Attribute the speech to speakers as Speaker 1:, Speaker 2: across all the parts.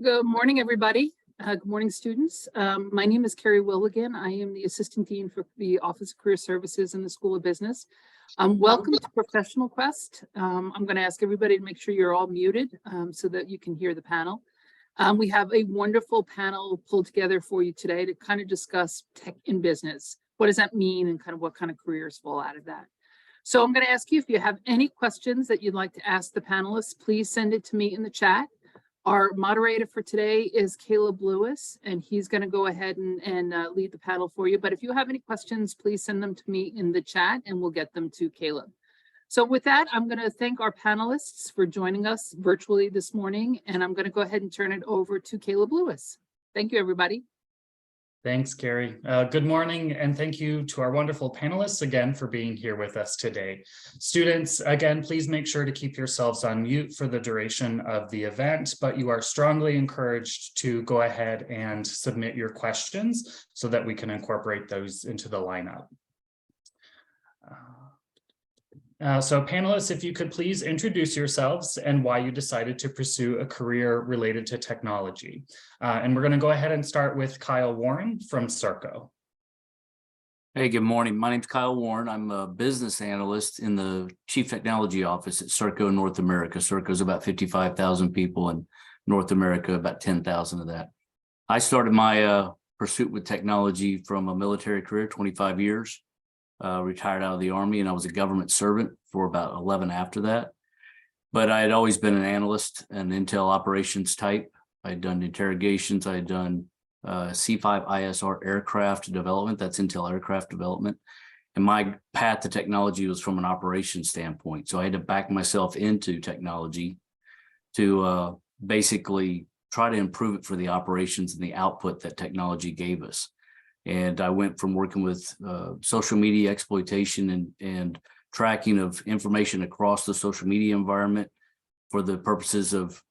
Speaker 1: Good morning, everybody. Good morning, students. My name is Carrie Willigan. I am the Assistant Dean for the Office of Career Services in the School of Business. Welcome to ProfessionalQuest. I'm going to ask everybody to make sure you're all muted so that you can hear the panel. We have a wonderful panel pulled together for you today to kind of discuss tech in business. What does that mean and kind of what kind of careers fall out of that? So I'm going to ask you if you have any questions that you'd like to ask the panelists, please send it to me in the chat. Our moderator for today is Kaleb Lewis, and he's going to go ahead and lead the panel for you. But if you have any questions, please send them to me in the chat and we'll get them to Kaleb. So with that, I'm going to thank our panelists for joining us virtually this morning, and I'm going to go ahead and turn it over to Kaleb Lewis. Thank you, everybody.
Speaker 2: Thanks, Carrie. Good morning, and thank you to our wonderful panelists again for being here with us today. Students, again, please make sure to keep yourselves on mute for the duration of the event, but you are strongly encouraged to go ahead and submit your questions so that we can incorporate those into the lineup. So panelists, if you could please introduce yourselves and why you decided to pursue a career related to technology. And we're going to go ahead and start with Kyle Warren from Serco.
Speaker 3: Hey, good morning. My name's Kyle Warren. I'm a business analyst in the Chief Technology Office at Serco North America. Serco is about 55,000 people in North America, about 10,000 of that. I started my pursuit with technology from a military career, 25 years. Retired out of the Army, and I was a government servant for about 11 after that. But I had always been an analyst, an intel operations type. I had done interrogations. I had done C5ISR aircraft development. That's intel aircraft development. And my path to technology was from an operations standpoint. So I had to back myself into technology to basically try to improve it for the operations and the output that technology gave us. And I went from working with social media exploitation and tracking of information across the social media environment for the purposes of,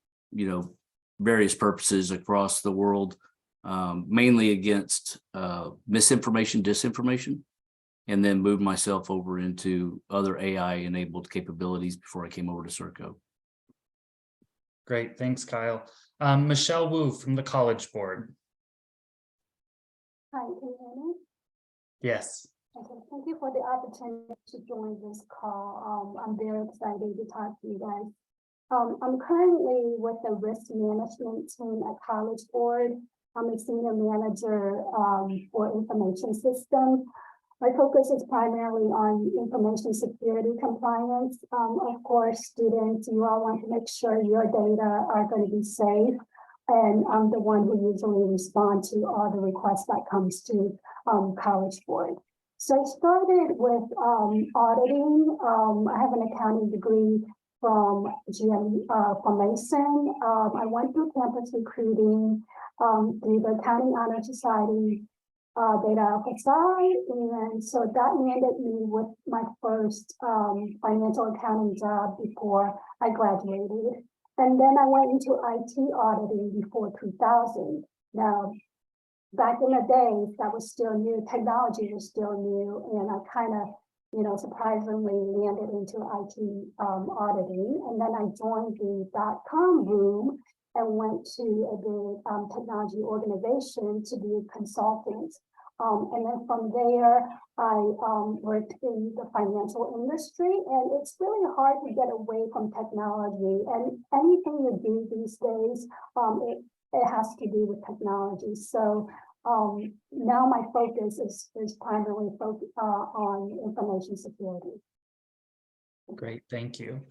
Speaker 3: various purposes across the world, mainly against misinformation, disinformation, and then moved myself over into other AI-enabled capabilities before I came over to Serco.
Speaker 2: Great, thanks, Kyle. Michelle Wu from the College Board.
Speaker 4: Hi, can you hear me?
Speaker 2: Yes.
Speaker 4: Okay, thank you for the opportunity to join this call. I'm very excited to talk to you guys. I'm currently with the risk management team at College Board. I'm a senior manager for information systems. My focus is primarily on information security compliance. Of course, students, you all want to make sure your data are going to be safe. And I'm the one who usually responds to all the requests that comes to College Board. So I started with auditing. I have an accounting degree from Mason. I went through campus recruiting through the Accounting Honor Society data FSI, and so that landed me with my first financial accounting job before I graduated. And then I went into IT auditing before 2000. Now, back in the days, that was still new. Technology was still new, and I kind of, surprisingly landed into IT auditing. And then I joined the .com boom and went to a big technology organization to be a consultant. And then from there, I worked in the financial industry, and it's really hard to get away from technology. And anything you do these days, it has to do with technology. So now my focus is primarily on information security.
Speaker 2: Great, thank you.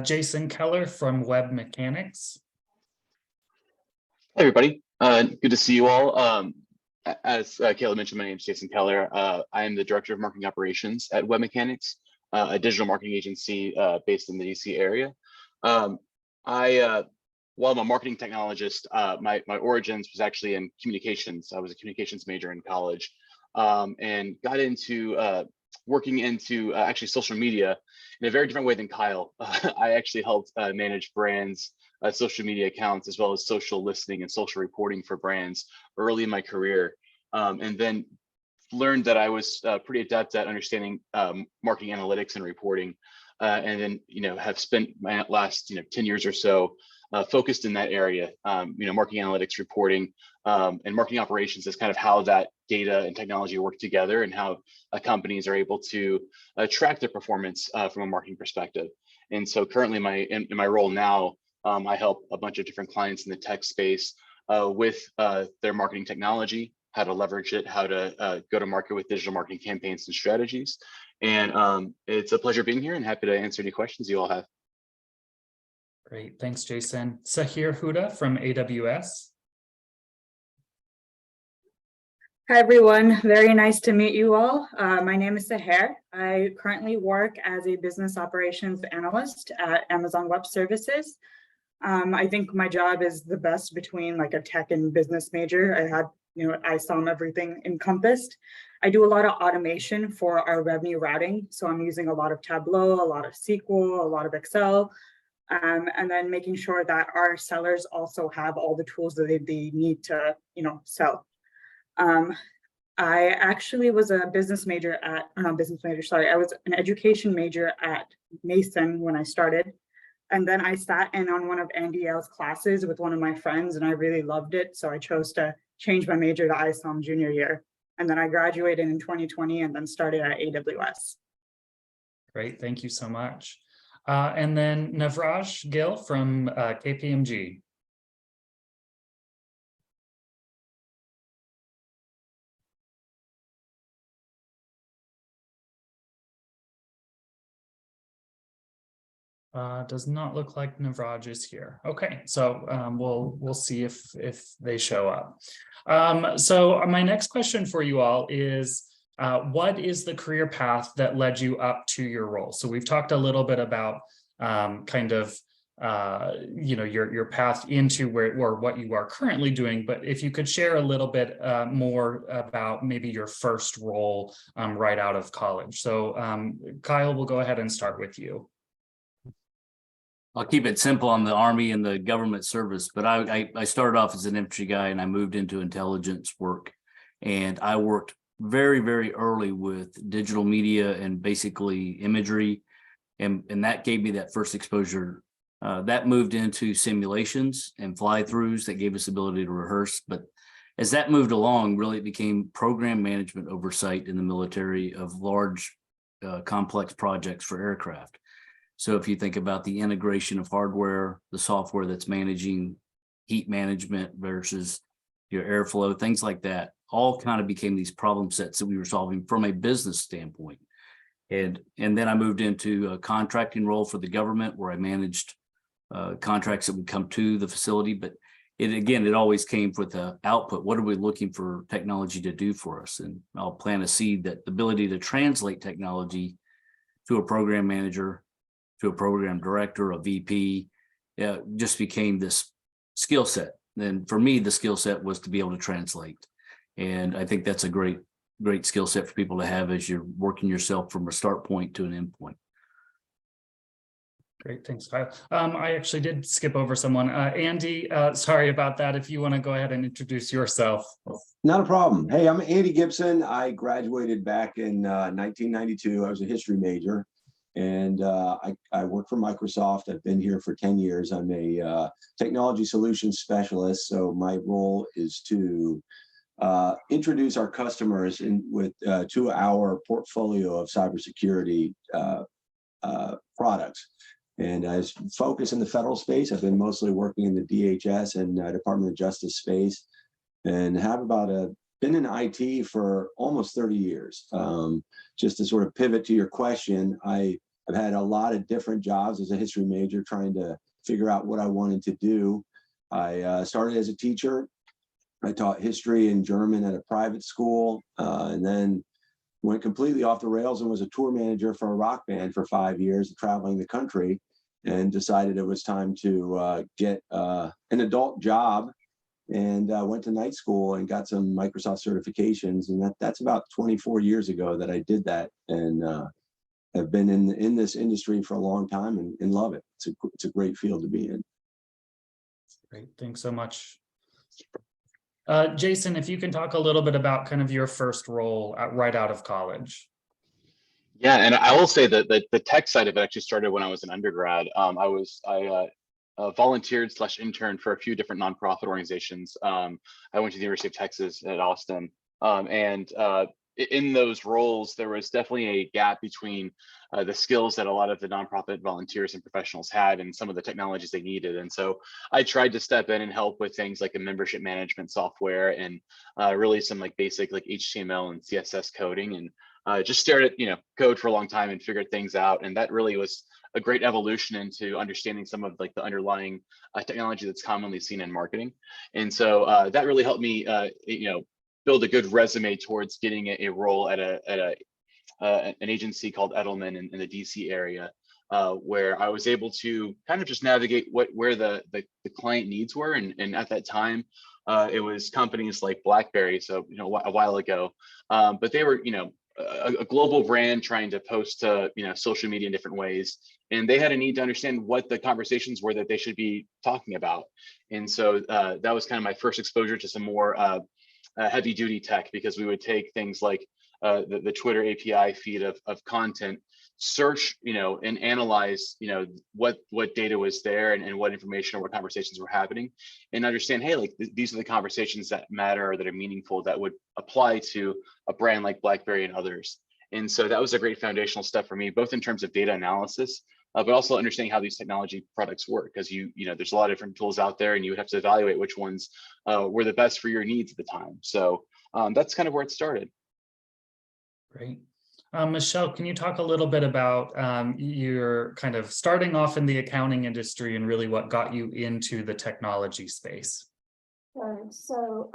Speaker 2: Jason Keller from WebMechanix.
Speaker 5: Hey, everybody. Good to see you all. As Kaleb mentioned, my name is Jason Keller. I am the Director of Marketing Operations at WebMechanix, a digital marketing agency based in the DC area. While I'm a marketing technologist, my origins was actually in communications. I was a communications major in college and got into working into actually social media in a very different way than Kyle. I actually helped manage brands, social media accounts, as well as social listening and social reporting for brands early in my career, and then learned that I was pretty adept at understanding marketing analytics and reporting, and then have spent my last 10 years or so focused in that area. Marketing analytics, reporting, and marketing operations is kind of how that data and technology work together, and how companies are able to track their performance from a marketing perspective. And so currently in my role now, I help a bunch of different clients in the tech space with their marketing technology, how to leverage it, how to go to market with digital marketing campaigns and strategies. And it's a pleasure being here, and happy to answer any questions you all have.
Speaker 2: Great, thanks, Jason. Sehar Hooda from AWS.
Speaker 6: Hi, everyone. Very nice to meet you all. My name is Sehar. I currently work as a business operations analyst at Amazon Web Services. I think my job is the best between like a tech and business major. I had, ISOM, everything encompassed. I do a lot of automation for our revenue routing. So I'm using a lot of Tableau, a lot of SQL, a lot of Excel, and then making sure that our sellers also have all the tools that they need to, sell. I actually was a business major at, I was an education major at Mason when I started. And then I sat in on one of Andy L's classes with one of my friends, and I really loved it. So I chose to change my major to ISOM junior year. And then I graduated in 2020 and then started at AWS.
Speaker 2: Great, thank you so much. And then Navraj Gill from KPMG. Does not look like Navraj is here. Okay, so we'll see if they show up. So my next question for you all is, what is the career path that led you up to your role? So we've talked a little bit about your path into what you are currently doing, but if you could share a little bit more about maybe your first role right out of college. So Kyle, we'll go ahead and start with you.
Speaker 3: I'll keep it simple on the Army and the government service, but I started off as an infantry guy and I moved into intelligence work. And I worked very, very early with digital media and basically imagery. And that gave me that first exposure. That moved into simulations and fly-throughs that gave us the ability to rehearse. But as that moved along, really it became program management oversight in the military of large, complex projects for aircraft. So if you think about the integration of hardware, the software that's managing heat management versus your airflow, things like that, all kind of became these problem sets that we were solving from a business standpoint. And then I moved into a contracting role for the government where I managed contracts that would come to the facility. But it always came with the output. What are we looking for technology to do for us? And I'll plant a seed that the ability to translate technology to a program manager, to a program director, a VP, just became this skill set. And for me, the skill set was to be able to translate. And I think that's a great skill set for people to have as you're working yourself from a start point to an end point.
Speaker 2: Great, thanks, Kyle. I actually did skip over someone. Andy, sorry about that. If you want to go ahead and introduce yourself.
Speaker 7: Not a problem. Hey, I'm Andy Gibson. I graduated back in 1992. I was a history major. And I work for Microsoft. I've been here for 10 years. I'm a technology solutions specialist. So my role is to introduce our customers to our portfolio of cybersecurity products. And I focus in the federal space. I've been mostly working in the DHS and Department of Justice space, and have been in IT for almost 30 years. Just to sort of pivot to your question, I've had a lot of different jobs as a history major trying to figure out what I wanted to do. I started as a teacher. I taught history and German at a private school, and then went completely off the rails and was a tour manager for a rock band for 5 years, traveling the country, and decided it was time to get an adult job. And went to night school and got some Microsoft certifications. And that's about 24 years ago that I did that, and have been in this industry for a long time and love it. It's a great field to be in.
Speaker 2: Great, thanks so much. Jason, if you can talk a little bit about kind of your first role right out of college.
Speaker 5: Yeah, and I will say that the tech side of it actually started when I was an undergrad. I volunteered / interned for a few different nonprofit organizations. I went to the University of Texas at Austin, and in those roles, there was definitely a gap between the skills that a lot of the nonprofit volunteers and professionals had and some of the technologies they needed. And so I tried to step in and help with things like a membership management software and really some like basic like HTML and CSS coding, and just stared at code for a long time and figured things out. And that really was a great evolution into understanding some of like the underlying technology that's commonly seen in marketing. And so that really helped me build a good resume towards getting a role at an agency called Edelman in the DC area, where I was able to kind of just navigate where the client needs were. And at that time, it was companies like BlackBerry, so a while ago, but they were a global brand trying to post to social media in different ways, and they had a need to understand what the conversations were that they should be talking about. And so that was kind of my first exposure to some more heavy duty tech, because we would take things like the Twitter API feed of content, search, and analyze, what data was there and what information or what conversations were happening, and understand, hey, like these are the conversations that matter or that are meaningful that would apply to a brand like BlackBerry and others. And so that was a great foundational step for me, both in terms of data analysis, but also understanding how these technology products work, because there's a lot of different tools out there, and you would have to evaluate which ones were the best for your needs at the time. So that's kind of where it started.
Speaker 2: Great. Michelle, can you talk a little bit about your kind of starting off in the accounting industry and really what got you into the technology space?
Speaker 4: Sure. So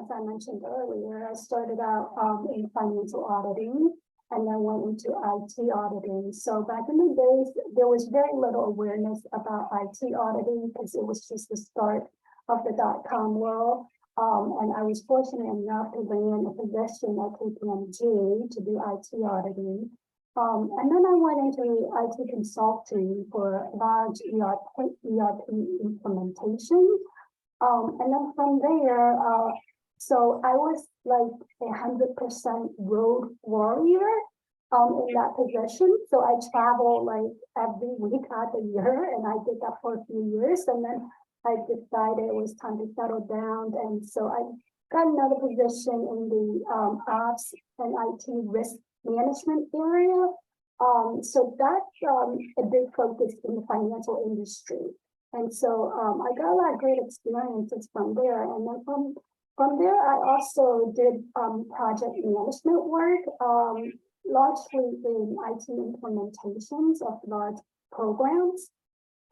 Speaker 4: as I mentioned earlier, I started out in financial auditing and then went into IT auditing. So back in the days, there was very little awareness about IT auditing because it was just the start of the .com world. And I was fortunate enough to land a position at KPMG to do IT auditing. And then I went into IT consulting for large ERP implementation. And then from there, so I was like 100% road warrior in that position. So I travel like every week out the year, and I did that for a few years. And then I decided it was time to settle down. And so I got another position in the ops and IT risk management area. So that's a big focus in the financial industry. And so I got a lot of great experiences from there. And then from there, I also did project management work, largely in IT implementations of large programs.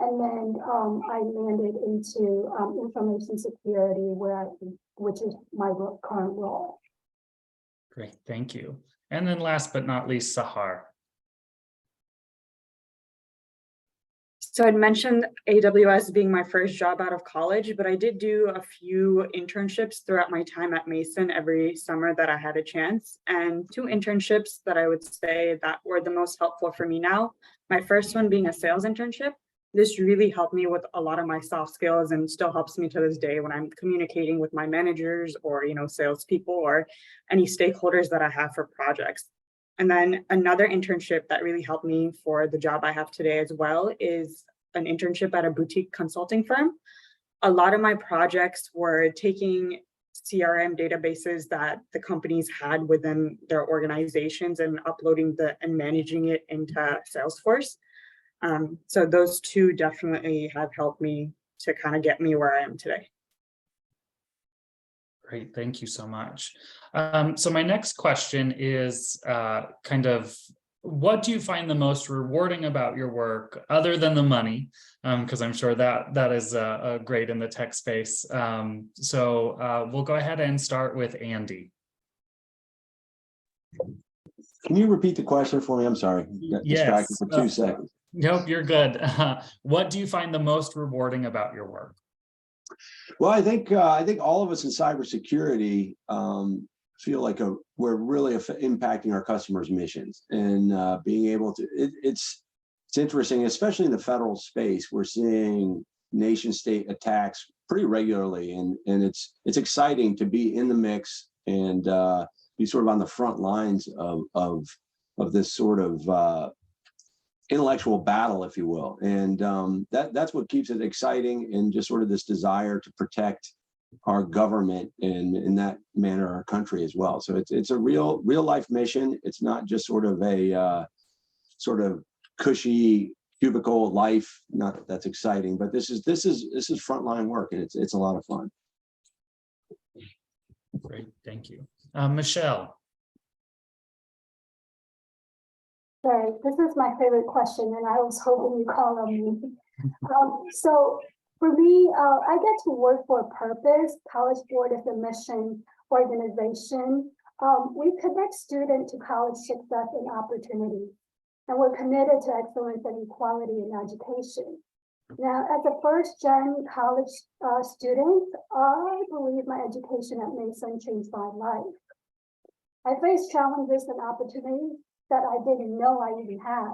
Speaker 4: And then I landed into information security, which is my current role.
Speaker 2: Great, thank you. And then last but not least, Sehar.
Speaker 6: So I'd mentioned AWS being my first job out of college, but I did do a few internships throughout my time at Mason every summer that I had a chance, and 2 internships that I would say that were the most helpful for me now. My first one being a sales internship. This really helped me with a lot of my soft skills and still helps me to this day when I'm communicating with my managers or, salespeople or any stakeholders that I have for projects. And then another internship that really helped me for the job I have today as well is an internship at a boutique consulting firm. A lot of my projects were taking CRM databases that the companies had within their organizations and uploading and managing it into Salesforce. So those 2 definitely have helped me to kind of get me where I am today.
Speaker 2: Great, thank you so much. So my next question is kind of, what do you find the most rewarding about your work other than the money? Because I'm sure that is great in the tech space. So we'll go ahead and start with Andy.
Speaker 7: Can you repeat the question for me? I'm sorry. Got distracted for 2 seconds.
Speaker 2: Nope, you're good. What do you find the most rewarding about your work?
Speaker 7: Well, I think all of us in cybersecurity feel like we're really impacting our customers' missions, and being able to. It's interesting, especially in the federal space. We're seeing nation-state attacks pretty regularly, and it's exciting to be in the mix and be sort of on the front lines of this sort of intellectual battle, if you will. And that's what keeps it exciting, and just sort of this desire to protect our government and in that manner our country as well. So it's a real life mission. It's not just sort of a sort of cushy cubicle life. Not that that's exciting, but this is frontline work, and it's a lot of fun.
Speaker 2: Great, thank you. Michelle.
Speaker 4: Right, this is my favorite question, and I was hoping you call on me. So for me, I get to work for a purpose. College Board is a mission organization. We connect students to college success and opportunity, and we're committed to excellence and equality in education. Now, as a first-gen college student, I believe my education at Mason changed my life. I faced challenges and opportunities that I didn't know I even had.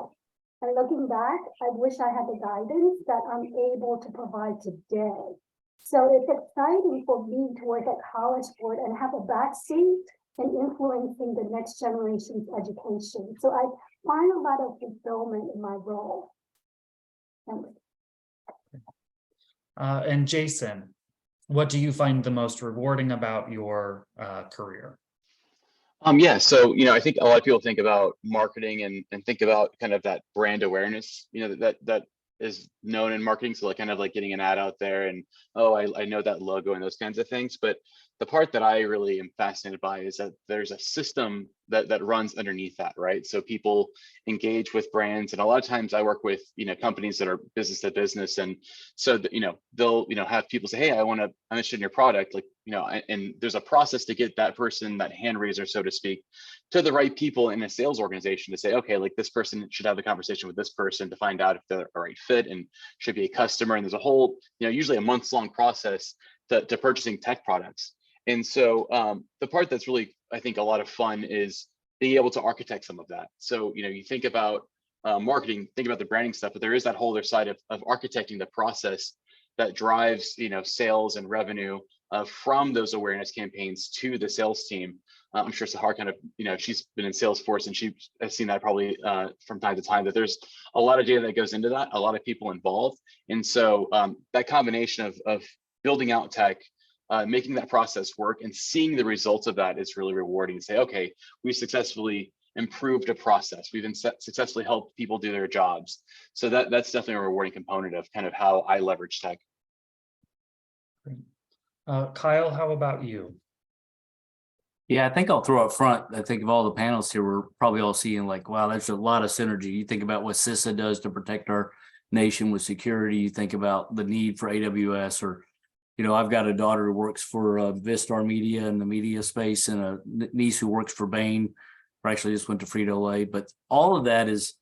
Speaker 4: And looking back, I wish I had the guidance that I'm able to provide today. So it's exciting for me to work at College Board and have a backseat in influencing the next generation's education. So I find a lot of fulfillment in my role. Thanks.
Speaker 2: And Jason, what do you find the most rewarding about your career?
Speaker 5: Yeah, so I think a lot of people think about marketing and think about kind of that brand awareness, that is known in marketing. So like kind of like getting an ad out there and, oh, I know that logo and those kinds of things. But the part that I really am fascinated by is that there's a system that runs underneath that, right? So people engage with brands, and a lot of times I work with companies that are business to business, and so they'll have people say, hey, I'm interested in your product, like and there's a process to get that person, that hand raiser, so to speak, to the right people in a sales organization to say, okay, like this person should have a conversation with this person to find out if they're a right fit and should be a customer. And there's a whole, usually a months-long process to purchasing tech products. And so the part that's really, I think, a lot of fun is being able to architect some of that. So, you think about marketing, think about the branding stuff, but there is that whole other side of architecting the process that drives, sales and revenue from those awareness campaigns to the sales team. I'm sure Sehar kind of, she's been in Salesforce and she has seen that probably from time to time, that there's a lot of data that goes into that, a lot of people involved. And so that combination of building out tech, making that process work and seeing the results of that is really rewarding to say, okay, we successfully improved a process. We've successfully helped people do their jobs. So that's definitely a rewarding component of kind of how I leverage tech.
Speaker 2: Great. Kyle, how about you?
Speaker 3: Yeah, I think I'll throw up front. I think of all the panelists here, we're probably all seeing like, wow, there's a lot of synergy. You think about what CISA does to protect our nation with security. You think about the need for AWS, or, I've got a daughter who works for Vistar Media in the media space, and a niece who works for Bain, or actually just went to Frito-Lay. But all of that is,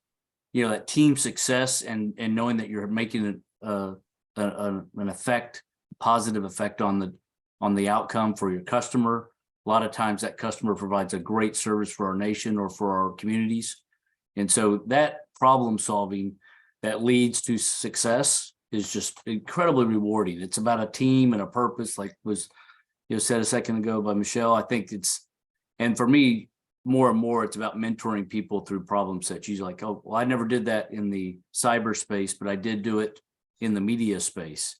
Speaker 3: that team success and knowing that you're making an effect, positive effect on the outcome for your customer. A lot of times that customer provides a great service for our nation or for our communities. And so that problem solving that leads to success is just incredibly rewarding. It's about a team and a purpose, like was said a second ago by Michelle. I think and for me, more and more, it's about mentoring people through problem sets. You're like, oh, well, I never did that in the cyberspace, but I did do it in the media space.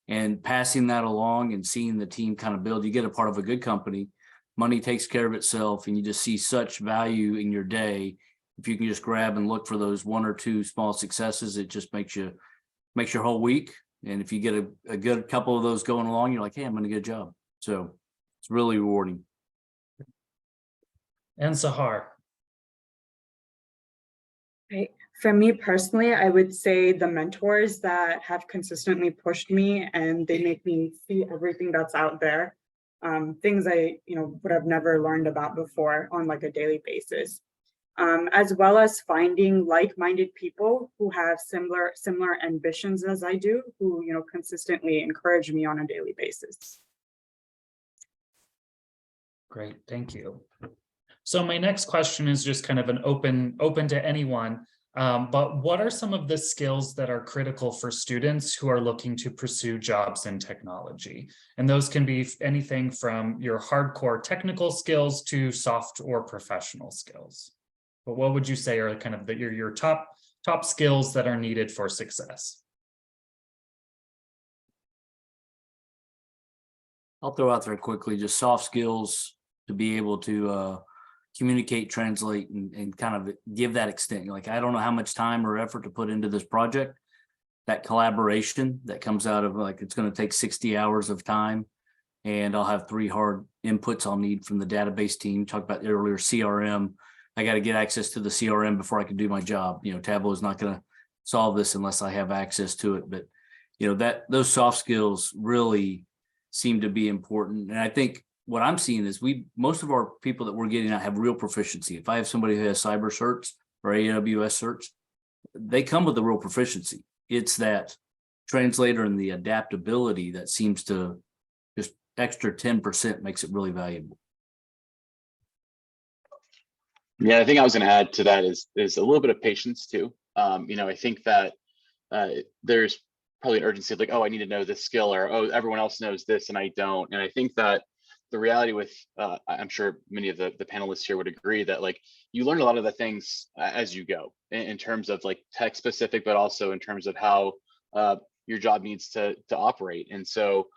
Speaker 3: And passing that along and seeing the team kind of build, you get a part of a good company. Money takes care of itself, and you just see such value in your day. If you can just grab and look for those one or two small successes, it just makes your whole week. And if you get a good couple of those going along, you're like, hey, I'm doing a good job. So it's really rewarding.
Speaker 2: And Sehar.
Speaker 6: Right. For me personally, I would say the mentors that have consistently pushed me, and they make me see everything that's out there. Things I would have never learned about before on like a daily basis, as well as finding like-minded people who have similar ambitions as I do, who consistently encourage me on a daily basis.
Speaker 2: Great, thank you. So my next question is just kind of an open to anyone. But what are some of the skills that are critical for students who are looking to pursue jobs in technology? And those can be anything from your hardcore technical skills to soft or professional skills. But what would you say are kind of your top top skills that are needed for success.
Speaker 3: I'll throw out there quickly, just soft skills to be able to communicate, translate, and kind of give that extent. Like, I don't know how much time or effort to put into this project. That collaboration that comes out of, like, it's going to take 60 hours of time, and I'll have 3 hard inputs I'll need from the database team. Talked about earlier, CRM. I got to get access to the CRM before I can do my job. You know, Tableau is not going to solve this unless I have access to it. But, you know, that those soft skills really seem to be important. And I think what I'm seeing is most of our people that we're getting out have real proficiency. If I have somebody who has cyber certs or AWS certs, they come with a real proficiency. It's that translator and the adaptability that seems to just extra 10% makes it really valuable.
Speaker 5: Yeah, I think I was going to add to that is a little bit of patience too. You know, I think that there's probably an urgency of like, oh, I need to know this skill, or oh, everyone else knows this and I don't. And I think that the reality with, I'm sure many of the panelists here would agree that like you learn a lot of the things as you go in terms of like tech specific, but also in terms of how your job needs to operate. And so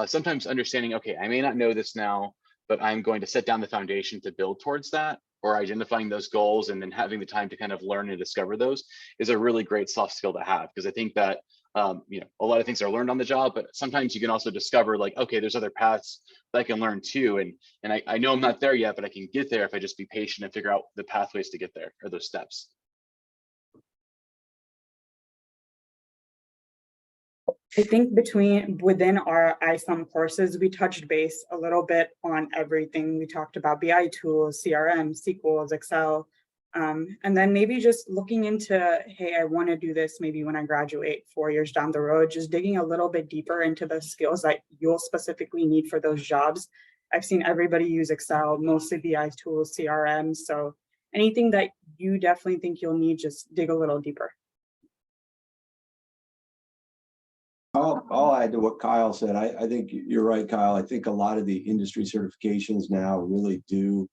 Speaker 5: sometimes understanding, okay, I may not know this now, but I'm going to set down the foundation to build towards that, or identifying those goals and then having the time to kind of learn and discover those is a really great soft skill to have. Because I think that, you know, a lot of things are learned on the job, but sometimes you can also discover like, okay, there's other paths that I can learn too. And I know I'm not there yet, but I can get there if I just be patient and figure out the pathways to get there, or those steps.
Speaker 6: I think within our ISOM courses, we touched base a little bit on everything. We talked about BI tools, CRM, SQLs, Excel, and then maybe just looking into, hey, I want to do this maybe when I graduate 4 years down the road, just digging a little bit deeper into the skills that you'll specifically need for those jobs. I've seen everybody use Excel, mostly BI tools, CRM. So anything that you definitely think you'll need, just dig a little deeper.
Speaker 7: I'll add to what Kyle said. I think you're right, Kyle. I think a lot of the industry certifications now really do,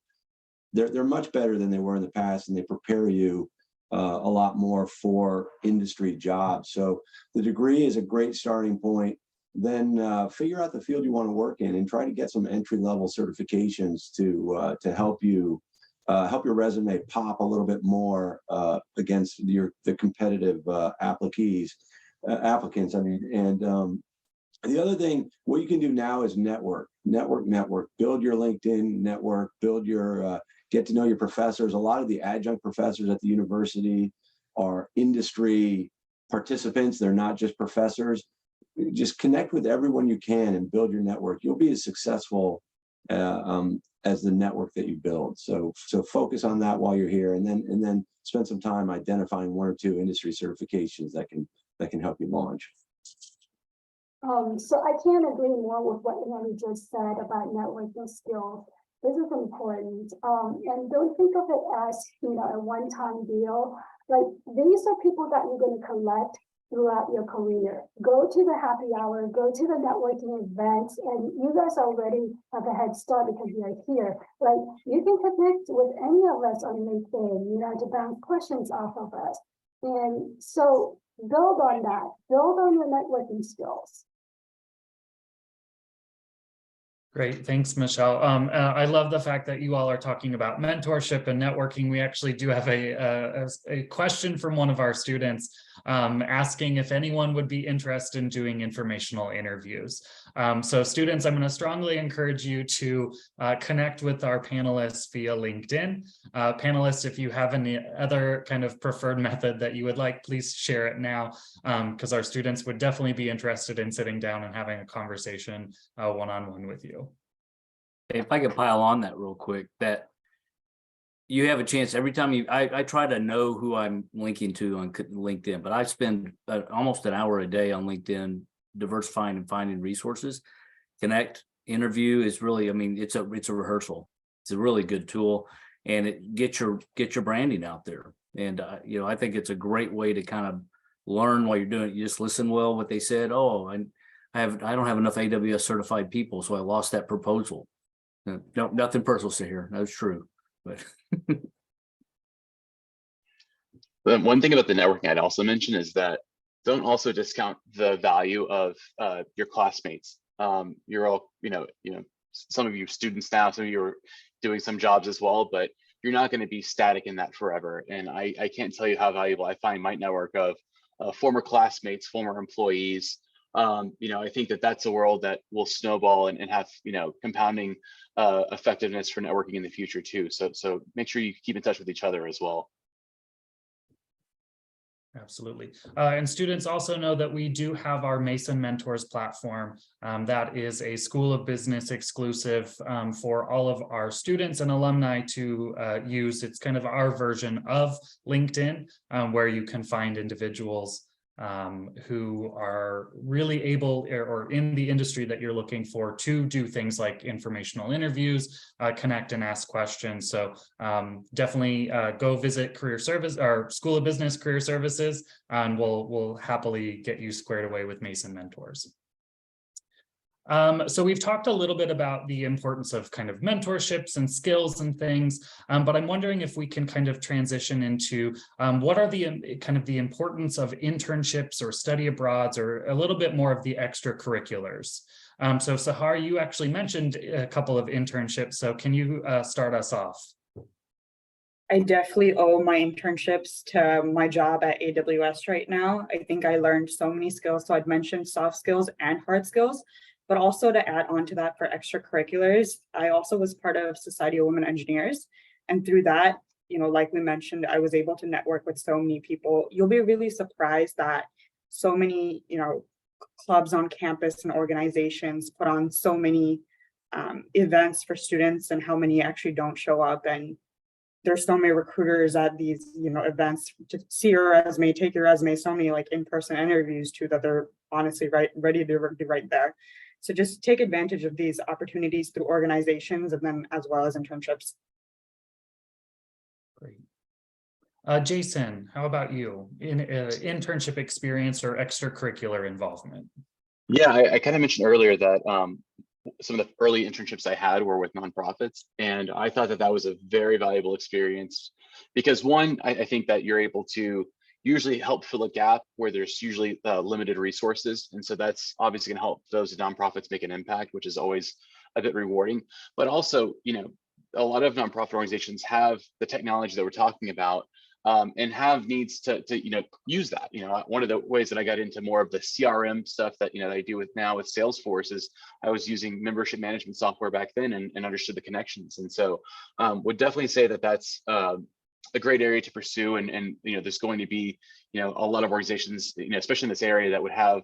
Speaker 7: they're much better than they were in the past, and they prepare you a lot more for industry jobs. So the degree is a great starting point. Then figure out the field you want to work in and try to get some entry-level certifications to help you help your resume pop a little bit more against the competitive applicants. I mean, and the other thing, what you can do now is network, build your LinkedIn network, build your, get to know your professors. A lot of the adjunct professors at the university are industry participants. They're not just professors. Just connect with everyone you can and build your network. You'll be as successful as the network that you build. So focus on that while you're here, and then spend some time identifying 1 or 2 industry certifications that can help you launch.
Speaker 4: So I can't agree more with what Andy just said about networking skills. This is important. And don't think of it as, you know, a one-time deal. Like, these are people that you're going to collect throughout your career. Go to the happy hour, go to the networking events, and you guys already have a head start because you're here. Like, you can connect with any of us on LinkedIn, you know, to bounce questions off of us. And so build on that, build on your networking skills.
Speaker 2: Great, thanks, Michelle. I love the fact that you all are talking about mentorship and networking. We actually do have a question from one of our students asking if anyone would be interested in doing informational interviews. So students, I'm going to strongly encourage you to connect with our panelists via LinkedIn. Panelists, if you have any other kind of preferred method that you would like, please share it now, because our students would definitely be interested in sitting down and having a conversation one-on-one with you.
Speaker 3: If I could pile on that real quick, that you have a chance every time I try to know who I'm linking to on LinkedIn, but I spend almost an hour a day on LinkedIn diversifying and finding resources. Connect, interview is really, I mean, it's a rehearsal. It's a really good tool, and it get your branding out there. And you know, I think it's a great way to kind of learn while you're doing it. You just listen well what they said. Oh, I don't have enough AWS certified people, so I lost that proposal. No, nothing personal here. That's true, but
Speaker 5: One thing about the networking I'd also mention is that don't also discount the value of your classmates. You're all, some of you students now, some of you are doing some jobs as well, but you're not going to be static in that forever. And I can't tell you how valuable I find my network of former classmates, former employees. I think that that's a world that will snowball and have, compounding effectiveness for networking in the future too. So make sure you keep in touch with each other as well.
Speaker 2: Absolutely. And students also know that we do have our Mason Mentors platform. That is a School of Business exclusive for all of our students and alumni to use. It's kind of our version of LinkedIn, where you can find individuals who are really able or in the industry that you're looking for to do things like informational interviews, connect and ask questions. So definitely go visit Career Service or School of Business Career Services, and we'll happily get you squared away with Mason Mentors. So we've talked a little bit about the importance of kind of mentorships and skills and things, but I'm wondering if we can kind of transition into what are the kind of the importance of internships or study abroads, or a little bit more of the extracurriculars. So Sehar, you actually mentioned a couple of internships, so can you start us off?
Speaker 6: I definitely owe my internships to my job at AWS right now. I think I learned so many skills. So I'd mentioned soft skills and hard skills. But also to add on to that for extracurriculars, I also was part of Society of Women Engineers. And through that, like we mentioned, I was able to network with so many people. You'll be really surprised that so many, clubs on campus and organizations put on so many events for students, and how many actually don't show up. And there's so many recruiters at these, events to see your resume, take your resume, so many like in-person interviews too, that they're honestly ready to be right there. So just take advantage of these opportunities through organizations, and then as well as internships.
Speaker 2: Great. Jason, how about you? In internship experience or extracurricular involvement?
Speaker 5: Yeah, I kind of mentioned earlier that some of the early internships I had were with nonprofits, and I thought that was a very valuable experience because one, I think that you're able to usually help fill a gap where there's usually limited resources. And so that's obviously gonna help those nonprofits make an impact, which is always a bit rewarding. But also, a lot of nonprofit organizations have the technology that we're talking about and have needs to use that. One of the ways that I got into more of the CRM stuff that, I do with now with Salesforce is I was using membership management software back then and understood the connections. And so would definitely say that that's a great area to pursue, and there's going to be a lot of organizations especially in this area that would have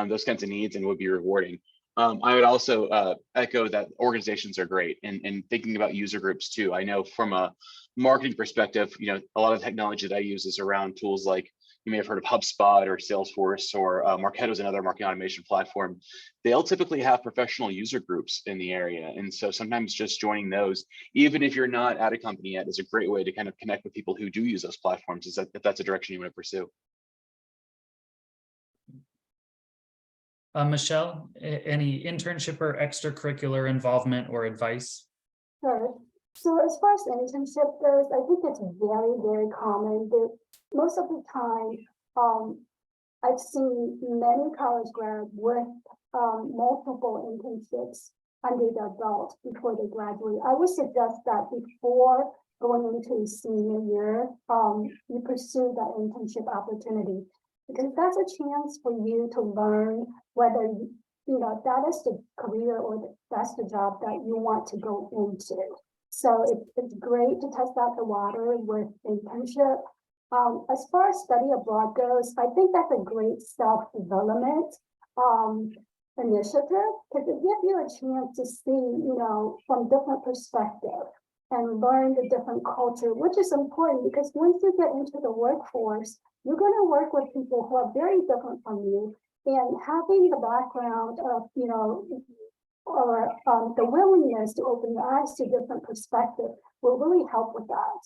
Speaker 5: those kinds of needs and would be rewarding. I would also echo that organizations are great, and thinking about user groups too. I know from a marketing perspective, a lot of technology that I use is around tools like, you may have heard of HubSpot or Salesforce, or Marketo is another marketing automation platform. They'll typically have professional user groups in the area. And so sometimes just joining those, even if you're not at a company yet, is a great way to kind of connect with people who do use those platforms, if that's a direction you want to pursue.
Speaker 2: Michelle, any internship or extracurricular involvement or advice?
Speaker 4: Sure. So as far as internship goes, I think it's very, very common. Most of the time, I've seen many college grads with multiple internships under their belt before they graduate. I would suggest that before going into senior year, you pursue that internship opportunity, because that's a chance for you to learn whether that is the career or that's the job that you want to go into. So it's great to test out the water with internship. As far as study abroad goes, I think that's a great self-development initiative, because it gives you a chance to see, from different perspectives and learn the different culture, which is important because once you get into the workforce, you're going to work with people who are very different from you, and having the background of, or the willingness to open your eyes to different perspectives will really help with that.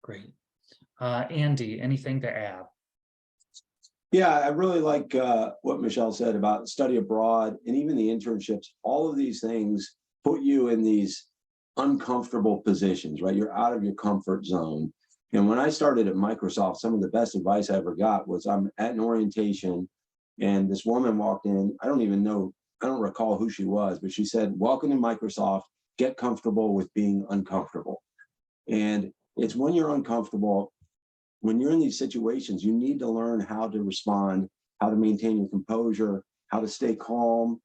Speaker 2: Great. Andy, anything to add?
Speaker 7: Yeah, I really like what Michelle said about study abroad and even the internships. All of these things put you in these uncomfortable positions, right? You're out of your comfort zone. And when I started at Microsoft, some of the best advice I ever got was I'm at an orientation and this woman walked in. I don't recall who she was, but she said, "Welcome to Microsoft, get comfortable with being uncomfortable." And it's when you're uncomfortable, when you're in these situations, you need to learn how to respond, how to maintain your composure, how to stay calm.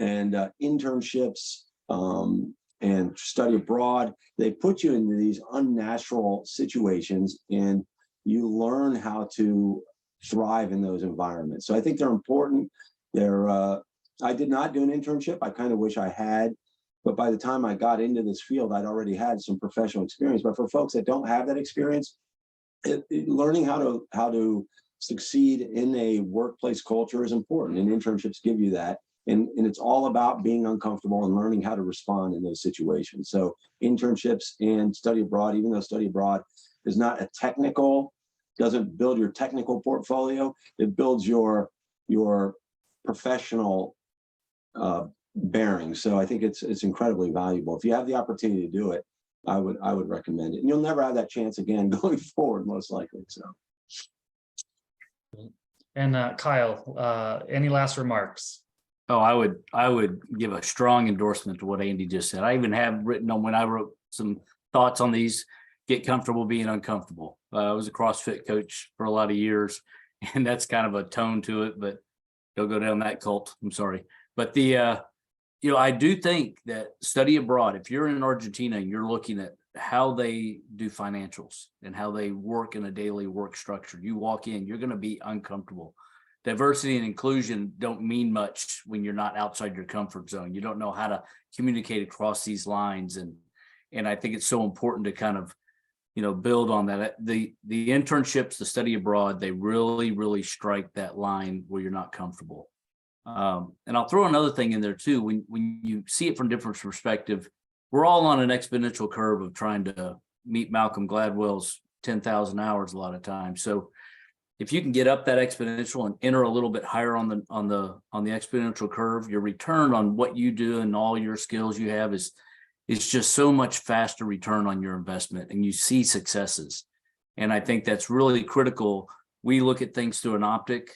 Speaker 7: And internships and study abroad, they put you into these unnatural situations and you learn how to thrive in those environments. So I think they're important. I did not do an internship. I kind of wish I had, but by the time I got into this field, I'd already had some professional experience. But for folks that don't have that experience, learning how to succeed in a workplace culture is important, and internships give you that. And it's all about being uncomfortable and learning how to respond in those situations. So internships and study abroad, even though study abroad is not a doesn't build your technical portfolio, it builds your professional bearings. So I think it's incredibly valuable. If you have the opportunity to do it, I would recommend it. And you'll never have that chance again going forward, most likely. So.
Speaker 2: And Kyle, any last remarks?
Speaker 3: Oh, I would give a strong endorsement to what Andy just said. I even have written on when I wrote some thoughts on these, get comfortable being uncomfortable. I was a CrossFit coach for a lot of years, and that's kind of a tone to it, but don't go down that cult. I'm sorry. But I do think that study abroad, if you're in Argentina and you're looking at how they do financials and how they work in a daily work structure, you walk in, you're going to be uncomfortable. Diversity and inclusion don't mean much when you're not outside your comfort zone. You don't know how to communicate across these lines. And I think it's so important to kind of, build on that. The internships, the study abroad, they really, really strike that line where you're not comfortable. And I'll throw another thing in there too. When you see it from different perspective, we're all on an exponential curve of trying to meet Malcolm Gladwell's 10,000 hours a lot of times. So if you can get up that exponential and enter a little bit higher on the exponential curve, your return on what you do and all your skills you have is just so much faster return on your investment, and you see successes. And I think that's really critical. We look at things through an optic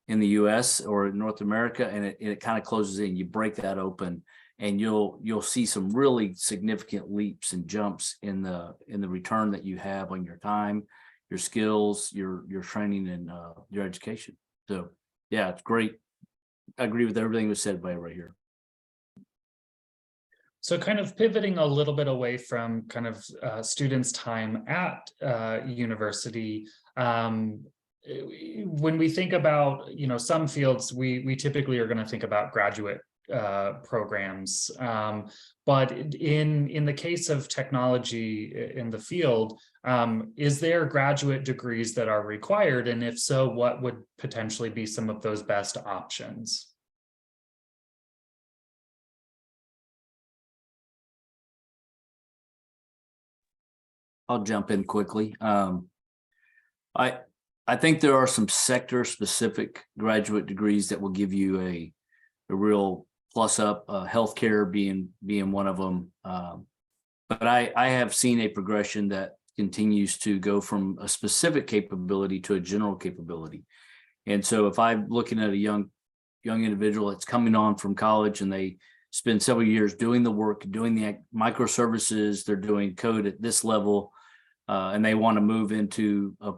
Speaker 3: in the US or in North America, and it kind of closes in. You break that open and you'll see some really significant leaps and jumps in the return that you have on your time, your skills, your training, and your education. So yeah, it's great. I agree with everything that was said by right here.
Speaker 2: So kind of pivoting a little bit away from kind of students' time at university, when we think about, some fields, we typically are going to think about graduate programs. But in the case of technology in the field, is there graduate degrees that are required? And if so, what would potentially be some of those best options?
Speaker 3: I'll jump in quickly. I think there are some sector specific graduate degrees that will give you a real plus up, healthcare being one of them. But I have seen a progression that continues to go from a specific capability to a general capability. And so if I'm looking at a young individual that's coming on from college and they spend several years doing the work, doing the microservices, they're doing code at this level, and they want to move into a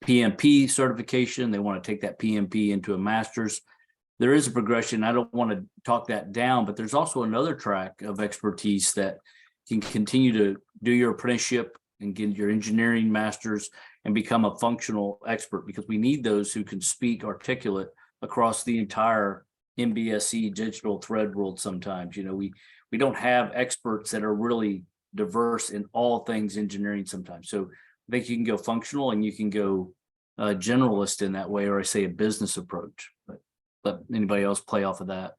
Speaker 3: PMP certification, they want to take that PMP into a master's. There is a progression. I don't want to talk that down, but there's also another track of expertise that can continue to do your apprenticeship and get your engineering master's and become a functional expert, because we need those who can speak articulate across the entire MBSE digital thread world. Sometimes, we don't have experts that are really diverse in all things engineering sometimes. So I think you can go functional and you can go generalist in that way, or I say a business approach. But let anybody else play off of that.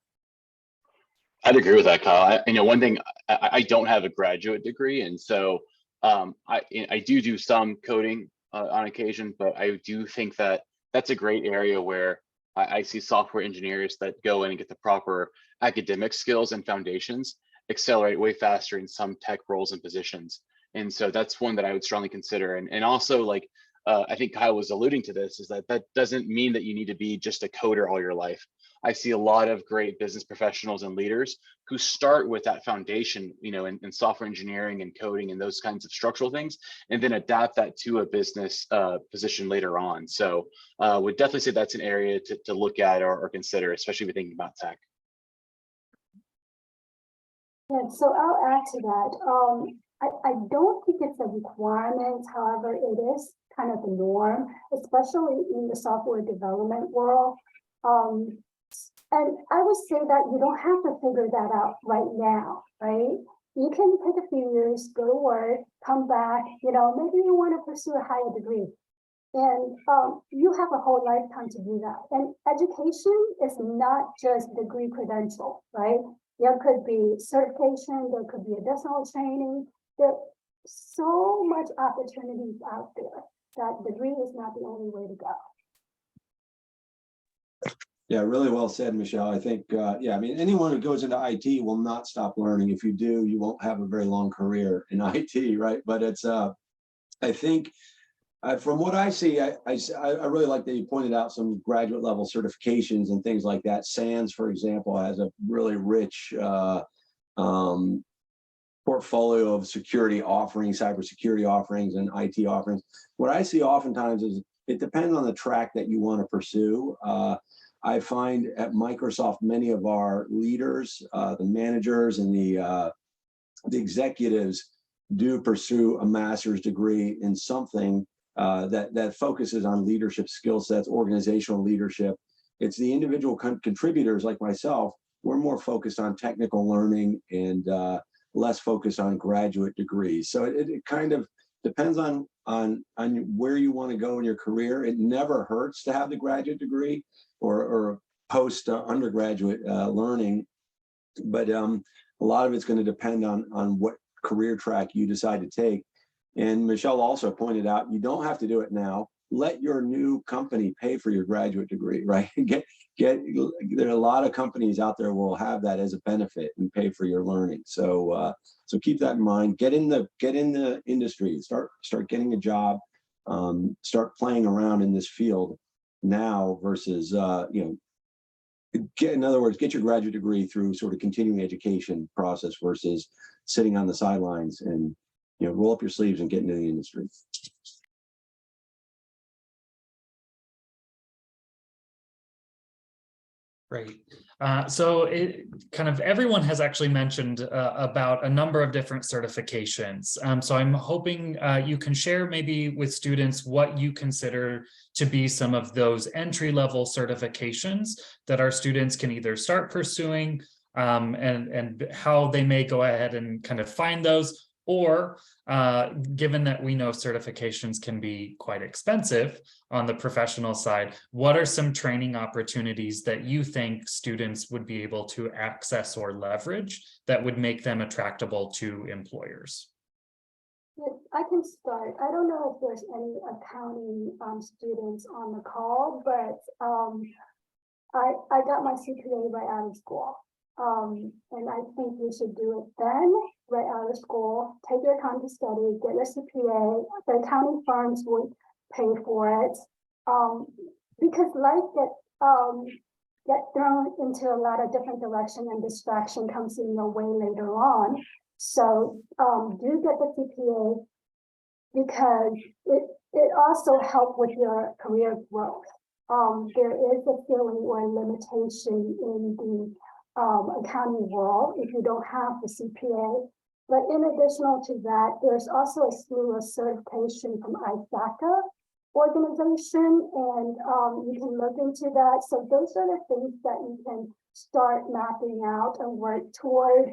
Speaker 5: I'd agree with that, Kyle. One thing, I don't have a graduate degree, and so I do some coding on occasion, but I do think that that's a great area where I see software engineers that go in and get the proper academic skills and foundations accelerate way faster in some tech roles and positions. And so that's one that I would strongly consider. And also, like, I think Kyle was alluding to this, is that that doesn't mean that you need to be just a coder all your life. I see a lot of great business professionals and leaders who start with that foundation, you know, in software engineering and coding and those kinds of structural things, and then adapt that to a business position later on. So would definitely say that's an area to look at or consider, especially if you're thinking about tech.
Speaker 4: Yeah, so I'll add to that. I don't think it's a requirement, however, it is kind of the norm, especially in the software development world. And I would say that you don't have to figure that out right now, right? You can take a few years, go to work, come back, you know, maybe you want to pursue a higher degree. And you have a whole lifetime to do that. And education is not just degree credential, right? There could be certification, there could be additional training. There's so much opportunities out there that degree is not the only way to go.
Speaker 7: Yeah, really well said, Michelle. I think, yeah, I mean, anyone who goes into IT will not stop learning. If you do, you won't have a very long career in IT, right? But it's, I think, from what I see, I really like that you pointed out some graduate level certifications and things like that. SANS, for example, has a really rich portfolio of security offerings, cybersecurity offerings, and IT offerings. What I see oftentimes is it depends on the track that you want to pursue. I find at Microsoft, many of our leaders, the managers, and the executives do pursue a master's degree in something that focuses on leadership skill sets, organizational leadership. It's the individual contributors like myself. We're more focused on technical learning and less focused on graduate degrees. So it kind of depends on where you want to go in your career. It never hurts to have the graduate degree or post undergraduate learning, but a lot of it's going to depend on what career track you decide to take. And Michelle also pointed out, you don't have to do it now. Let your new company pay for your graduate degree, right? There are a lot of companies out there will have that as a benefit and pay for your learning. So so keep that in mind. Get in the industry. Start getting a job. Start playing around in this field now versus you know, in other words, get your graduate degree through sort of continuing education process versus sitting on the sidelines and, you know, roll up your sleeves and get into the industry.
Speaker 2: Great. So it kind of everyone has actually mentioned about a number of different certifications. So I'm hoping you can share maybe with students what you consider to be some of those entry-level certifications that our students can either start pursuing and how they may go ahead and kind of find those, or given that we know certifications can be quite expensive on the professional side, what are some training opportunities that you think students would be able to access or leverage that would make them attractable to employers?
Speaker 4: Yes, I can start. I don't know if there's any accounting students on the call, but I got my CPA right out of school. And I think you should do it then, right out of school. Take your time to study, get your CPA. The accounting firms would pay for it. Because life get thrown into a lot of different direction and distraction comes in your way later on. So do get the CPA because it also helps with your career growth. There is a feeling or limitation in the accounting world if you don't have the CPA. But in addition to that, there's also a slew of certification from ISACA organization, and you can look into that. So those are the things that you can start mapping out and work toward.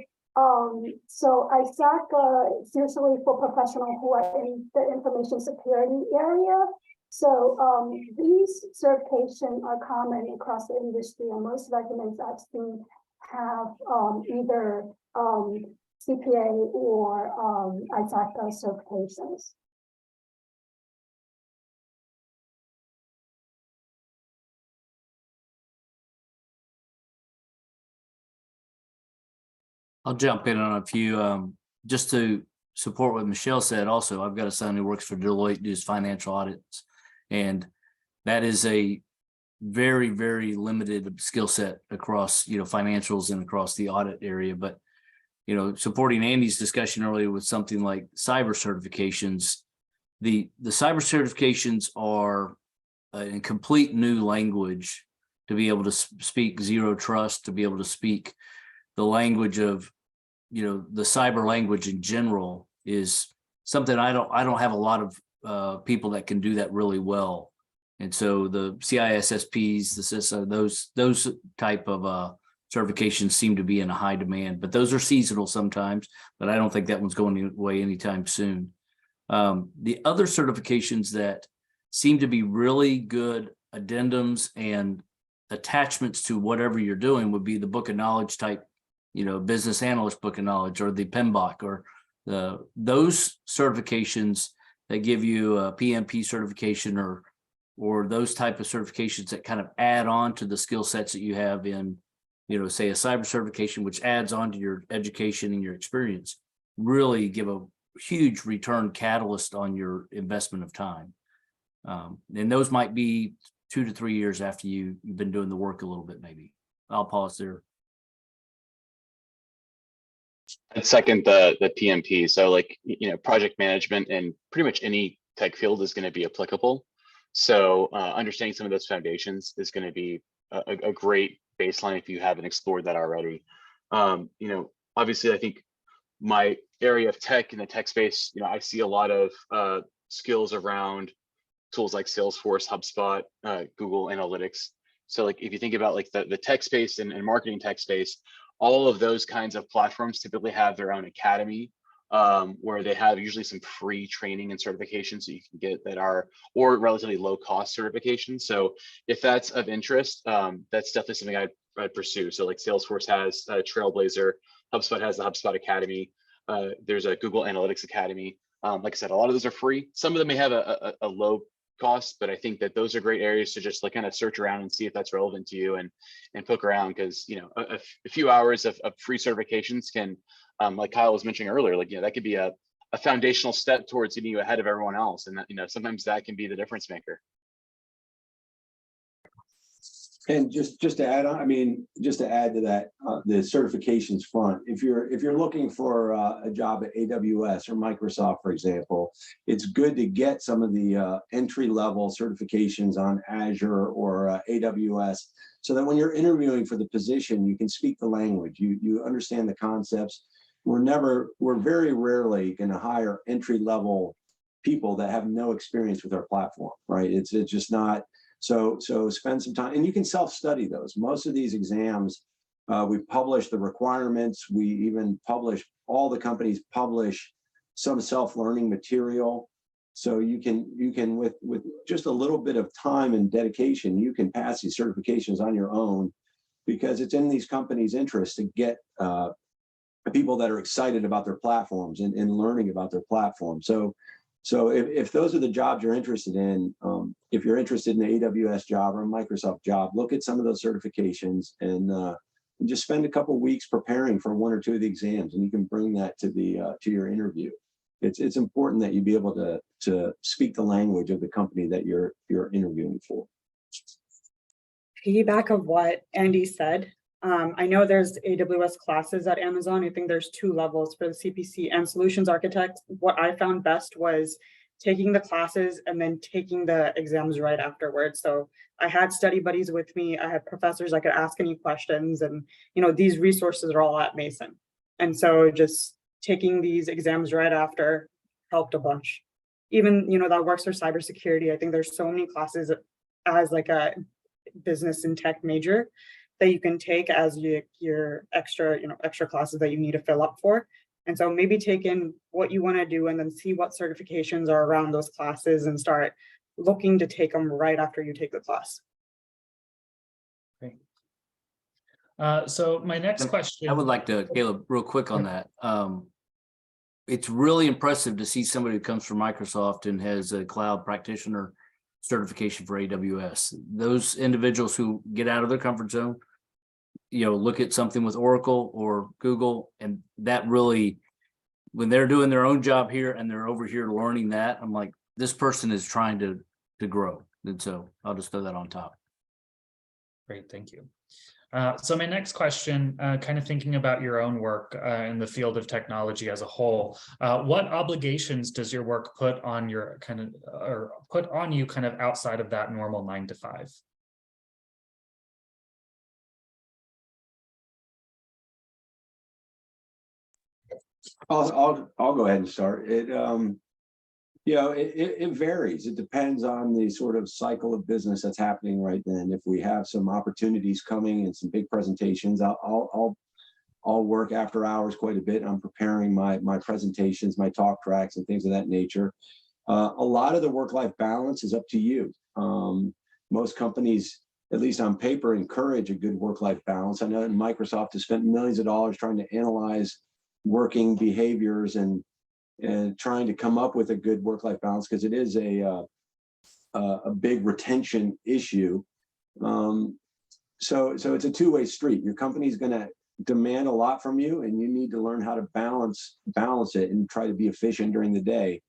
Speaker 4: So ISACA is usually for professionals who are in the information security area. So these certifications are common across the industry, and most recommends I've seen have either CPA or ISACA certifications.
Speaker 3: I'll jump in on a few just to support what Michelle said also. I've got a son who works for Deloitte, does financial audits, and that is a very, very limited skill set across, financials and across the audit area. But, supporting Andy's discussion earlier with something like cyber certifications, the cyber certifications are a complete new language to be able to speak zero trust, to be able to speak the language of, the cyber language in general is something I don't have a lot of people that can do that really well. And so the CISSPs, the CISA, those type of certifications seem to be in a high demand, but those are seasonal sometimes, but I don't think that one's going away anytime soon. The other certifications that seem to be really good addendums and attachments to whatever you're doing would be the book of knowledge type, business analyst book of knowledge, or the PMBOK, or those certifications that give you a PMP certification, or those type of certifications that kind of add on to the skill sets that you have in, say a cyber certification, which adds on to your education and your experience, really give a huge return catalyst on your investment of time. And those might be 2 to 3 years after you've been doing the work a little bit, maybe. I'll pause there.
Speaker 5: I'd second the PMP. So like, project management in pretty much any tech field is going to be applicable. So understanding some of those foundations is going to be a great baseline if you haven't explored that already. Obviously, I think my area of tech in the tech space, I see a lot of skills around tools like Salesforce, HubSpot, Google Analytics. So like if you think about like the tech space and marketing tech space, all of those kinds of platforms typically have their own academy, where they have usually some free training and certifications that you can get that are, or relatively low cost certifications. So if that's of interest, that's definitely something I'd pursue. So like Salesforce has Trailblazer, HubSpot has the HubSpot Academy. There's a Google Analytics Academy. Like I said, a lot of those are free. Some of them may have a low cost, but I think that those are great areas to just like kind of search around and see if that's relevant to you and poke around, because a few hours of free certifications can, like Kyle was mentioning earlier, like that could be a foundational step towards getting you ahead of everyone else, and that sometimes that can be the difference maker.
Speaker 7: And just to add on, just to add to that, the certifications front, if you're looking for a job at AWS or Microsoft, for example, it's good to get some of the entry level certifications on Azure or AWS, so that when you're interviewing for the position, you can speak the language, you understand the concepts. We're very rarely going to hire entry level people that have no experience with our platform, right? It's just not. So spend some time, and you can self-study those. Most of these exams, we publish the requirements. We even all the companies publish some self-learning material. So you can with just a little bit of time and dedication, you can pass these certifications on your own, because it's in these companies' interest to get people that are excited about their platforms and learning about their platform. So if those are the jobs you're interested in, if you're interested in an AWS job or a Microsoft job, look at some of those certifications and just spend a couple of weeks preparing for 1 or 2 of the exams, and you can bring that to your interview. It's important that you be able to speak the language of the company that you're interviewing for.
Speaker 6: Piggyback of what Andy said. I know there's AWS classes at Amazon. I think there's 2 levels for the CPC and solutions architect. What I found best was taking the classes and then taking the exams right afterwards. So I had study buddies with me. I had professors I could ask any questions, and these resources are all at Mason. And so just taking these exams right after helped a bunch. Even that works for cybersecurity. I think there's so many classes as like a business and tech major that you can take as your extra classes that you need to fill up for. And so maybe take in what you want to do and then see what certifications are around those classes and start looking to take them right after you take the class.
Speaker 2: Great. So my next question.
Speaker 3: I would like to, Caleb, real quick on that. It's really impressive to see somebody who comes from Microsoft and has a cloud practitioner certification for AWS. Those individuals who get out of their comfort zone, look at something with Oracle or Google, and that really when they're doing their own job here and they're over here learning that, I'm like, this person is trying to grow. And so I'll just throw that on top.
Speaker 2: Great, thank you. So my next question, kind of thinking about your own work in the field of technology as a whole, what obligations does your work put on your put on you kind of outside of that normal 9 to 5?
Speaker 7: I'll go ahead and start. It varies. It depends on the sort of cycle of business that's happening right then. If we have some opportunities coming and some big presentations, I'll work after hours quite a bit. I'm preparing my presentations, my talk tracks, and things of that nature. A lot of the work-life balance is up to you. Most companies, at least on paper, encourage a good work-life balance. I know Microsoft has spent millions of dollars trying to analyze working behaviors and trying to come up with a good work-life balance, because it is a big retention issue. So it's a two-way street. Your company's going to demand a lot from you, and you need to learn how to balance it and try to be efficient during the day.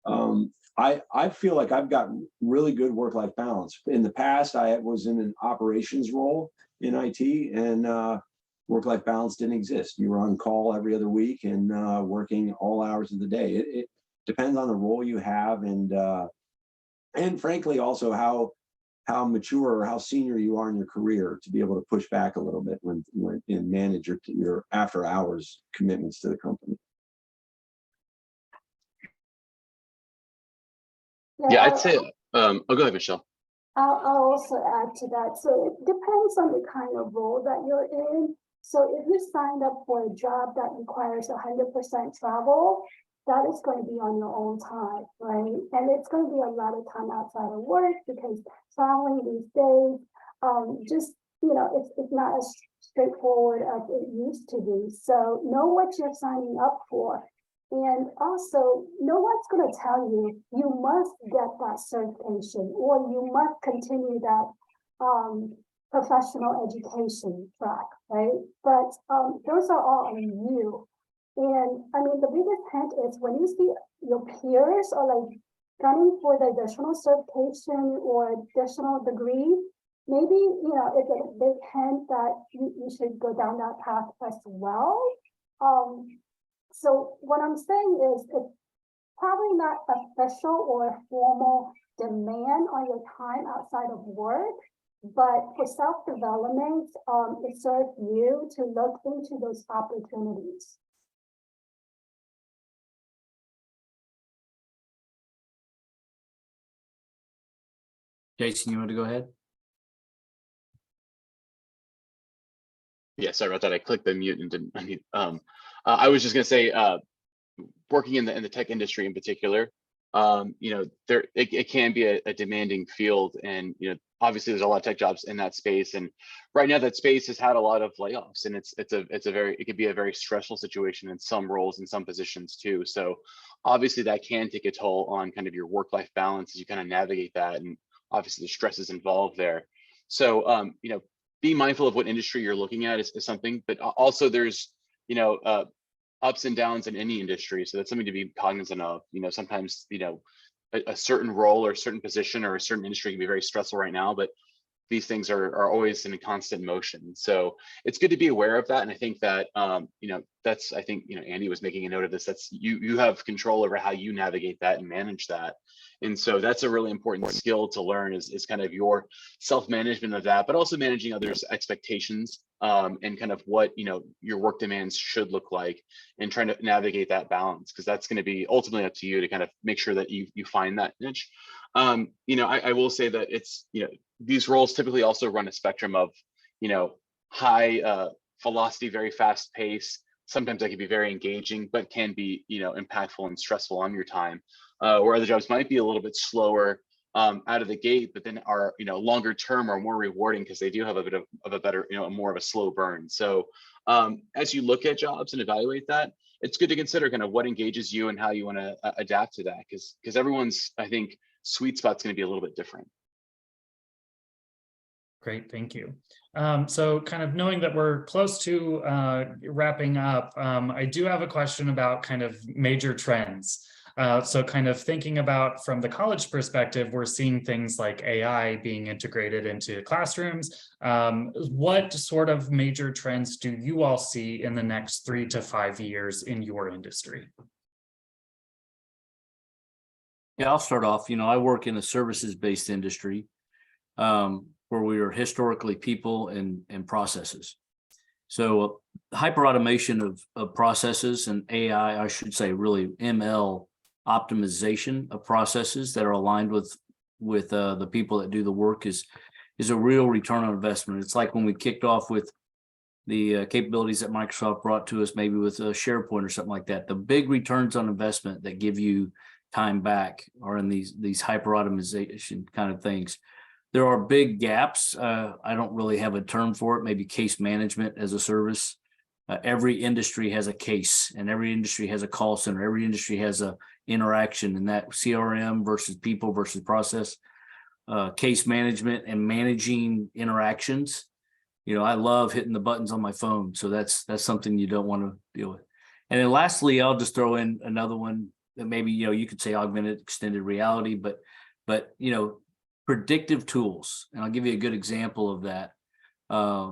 Speaker 7: I feel like I've got really good work-life balance. In the past, I was in an operations role in IT, and work-life balance didn't exist. You were on call every other week and working all hours of the day. It depends on the role you have, and frankly also how mature or how senior you are in your career to be able to push back a little bit when and manage your after hours commitments to the company.
Speaker 5: Yeah, I'd say, go ahead, Michelle.
Speaker 4: I'll also add to that. So it depends on the kind of role that you're in. So if you signed up for a job that requires 100% travel, that is going to be on your own time, right? And it's going to be a lot of time outside of work, because traveling these days, it's not as straightforward as it used to be. So know what you're signing up for. And also, no one's going to tell you, you must get that certification or you must continue that professional education track, right? But those are all on you. And I mean, the biggest hint is when you see your peers are like gunning for the additional certification or additional degree, maybe, it's a big hint that you should go down that path as well. So what I'm saying is it's probably not official or formal demand on your time outside of work, but for self-development, it serves you to look into those opportunities.
Speaker 3: Jason, you want to go ahead?
Speaker 5: Yeah, sorry about that. I clicked the mute and didn't unmute. I was just going to say, working in the tech industry in particular, it can be a demanding field, and obviously there's a lot of tech jobs in that space, and right now that space has had a lot of layoffs, and it could be a very stressful situation in some roles and some positions too. So obviously that can take a toll on kind of your work-life balance as you kind of navigate that, and obviously the stresses involved there. So be mindful of what industry you're looking at is something, but also there's ups and downs in any industry. So that's something to be cognizant of. Sometimes, a certain role or a certain position or a certain industry can be very stressful right now, but these things are always in a constant motion. So it's good to be aware of that. And I think that, Andy was making a note of this. That's you have control over how you navigate that and manage that. And so that's a really important skill to learn is kind of your self-management of that, but also managing others' expectations and kind of what, your work demands should look like, and trying to navigate that balance, because that's going to be ultimately up to you to kind of make sure that you find that niche. I will say that it's, these roles typically also run a spectrum of, high velocity, very fast pace. Sometimes that can be very engaging, but can be, impactful and stressful on your time. Where other jobs might be a little bit slower out of the gate, but then are, longer term or more rewarding because they do have a bit of a better, more of a slow burn. So as you look at jobs and evaluate that, it's good to consider kind of what engages you and how you want to adapt to that, because everyone's, I think, sweet spot's going to be a little bit different.
Speaker 2: Great, thank you. So kind of knowing that we're close to wrapping up, I do have a question about kind of major trends. So kind of thinking about from the college perspective, we're seeing things like AI being integrated into classrooms. What sort of major trends do you all see in the next 3 to 5 years in your industry?
Speaker 3: Yeah, I'll start off. I work in a services-based industry where we are historically people and processes. So hyper automation of processes and AI, I should say, really ML optimization of processes that are aligned with the people that do the work is a real return on investment. It's like when we kicked off with the capabilities that Microsoft brought to us, maybe with SharePoint or something like that. The big returns on investment that give you time back are in these hyper automation kind of things. There are big gaps. I don't really have a term for it, maybe case management as a service. Every industry has a case, and every industry has a call center. Every industry has a interaction, and that CRM versus people versus process, case management and managing interactions. I love hitting the buttons on my phone. So that's something you don't want to deal with. And then lastly, I'll just throw in another one that maybe, you could say augmented extended reality, but predictive tools. And I'll give you a good example of that.